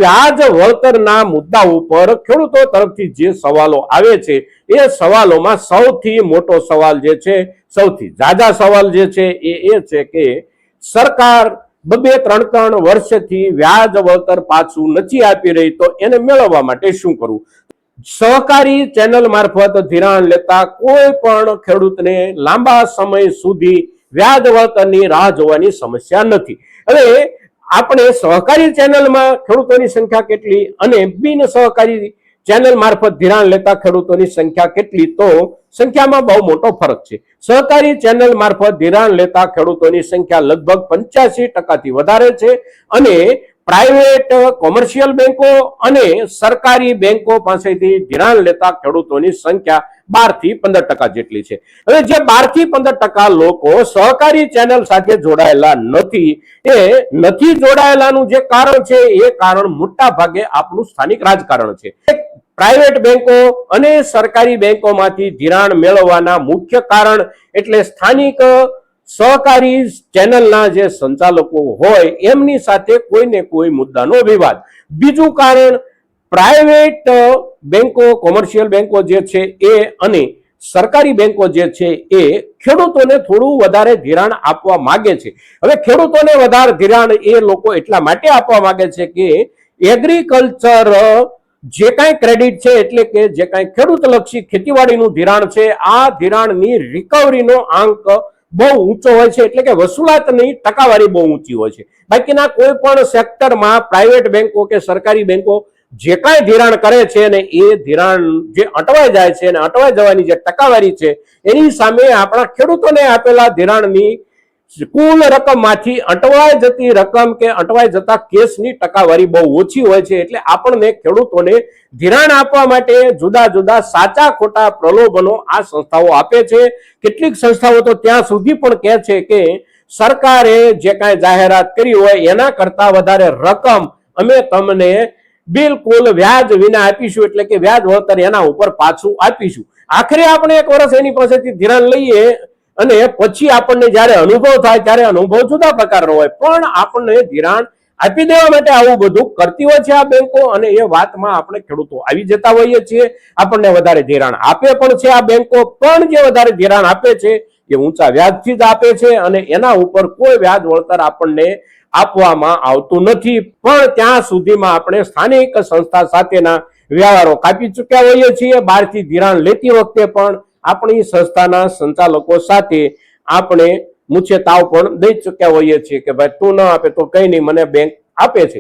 વ્યાજ વળતરના મુદ્દા ઉપર ખેડૂતો તરફથી જે સવાલો આવે છે એ સવાલોમાં સૌથી મોટો સવાલ જે છે, સૌથી જાજા સવાલ જે છે એ છે કે સરકાર 2-3 વર્ષથી વ્યાજ વળતર પાછું નથી આપી રહી, તો એને મેળવવા માટે શું કરવું? સહકારી ચેનલ મારફત ધિરાણ લેતા કોઈ પણ ખેડૂતને લાંબા સમય સુધી વ્યાજ વળતરની રાહ જોવાની સમસ્યા નથી. હવે આપણે સહકારી ચેનલમાં ખેડૂતોની સંખ્યા કેટલી અને બિન સહકારી ચેનલ મારફત ધિરાણ લેતા ખેડૂતોની સંખ્યા કેટલી? તો સંખ્યામાં બહુ મોટો ફરક છે. સહકારી ચેનલ મારફત ધિરાણ લેતા ખેડૂતોની સંખ્યા લગભગ 85% વધારે છે અને પ્રાઇવેટ કોમર્શિયલ બેંકો અને સરકારી બેંકો પાસેથી ધિરાણ લેતા ખેડૂતોની સંખ્યા 12-15% જેટલી છે. હવે જે 12-15% લોકો સહકારી ચેનલ સાથે જોડાયેલા નથી, એ નથી જોડાયેલાનું જે કારણ છે એ કારણ મોટા ભાગે આપણું સ્થાનિક રાજકારણ છે. પ્રાઇવેટ બેંકો અને સરકારી બેંકોમાંથી ધિરાણ મેળવવાના મુખ્ય કારણ એટલે સ્થાનિક સહકારી ચેનલના જે સંચાલકો હોય એમની સાથે કોઈને કોઈ મુદ્દાનો વિવાદ. બીજું કારણ પ્રાઇવેટ બેંકો, કોમર્શિયલ બેંકો જે છે એ અને સરકારી બેંકો જે છે એ ખેડૂતોને થોડું વધારે ધિરાણ આપવા માંગે છે. હવે ખેડૂતોને વધારે ધિરાણ એ લોકો એટલા માટે આપવા માંગે છે કે એગ્રીકલ્ચર જે કાંઈ ક્રેડિટ છે એટલે કે જે કાંઈ ખેડૂતલક્ષી ખેતીવાડીનું ધિરાણ છે, આ ધિરાણની રિકવરીનો આંક બહુ ઊંચો હોય છે, એટલે કે વસૂલાતની ટકાવારી બહુ ઊંચી હોય છે. બાકીના કોઈ પણ સેક્ટરમાં પ્રાઇવેટ બેંકો કે સરકારી બેંકો જે કાંઈ ધિરાણ કરે છે ને એ ધિરાણ જે અટવાઈ જાય છે અને અટવાઈ જવાની જે ટકાવારી છે એની સામે આપણા ખેડૂતોને આપેલા ધિરાણની કુલ રકમમાંથી અટવાઈ જતી રકમ કે અટવાઈ જતા કેસની ટકાવારી બહુ ઓછી હોય છે. એટલે આપણને ખેડૂતોને ધિરાણ આપવા માટે જુદા જુદા સાચા ખોટા પ્રલોભનો આ સંસ્થાઓ આપે છે. કેટલીક સંસ્થાઓ તો ત્યાં સુધી પણ કહે છે કે સરકારે જે કાંઈ જાહેરાત કરી હોય એના કરતા વધારે રકમ અમે તમને બિલકુલ વ્યાજ વિના આપીશું, એટલે કે વ્યાજ વળતર એના ઉપર પાછું આપીશું. આખરે આપણે 1 વર્ષ એની પાસેથી ધિરાણ લઈએ અને પછી આપણને જ્યારે અનુભવ થાય ત્યારે અનુભવ જુદા પ્રકારનો હોય, પણ આપણને ધિરાણ આપી દેવા માટે આવું બધું કરતી હોય છે આ બેંકો અને એ વાતમાં આપણે ખેડૂતો આવી જતા હોઈએ છીએ. આપણને વધારે ધિરાણ આપે પણ છે આ બેંકો, પણ જે વધારે ધિરાણ આપે છે એ ઊંચા વ્યાજથી જ આપે છે અને એના ઉપર કોઈ વ્યાજ વળતર આપણને આપવામાં આવતું નથી. પણ ત્યાં સુધીમાં આપણે સ્થાનિક સંસ્થા સાથેના વ્યવહારો કાપી ચૂક્યા હોઈએ છીએ. બહારથી ધિરાણ લેતી વખતે પણ આપણી સંસ્થાના સંચાલકો સાથે આપણે મૂછે તાવ પણ દઈ ચૂક્યા હોઈએ છીએ કે ભાઈ તું ન આપે તો કઈ નહીં, મને બેંક આપે છે.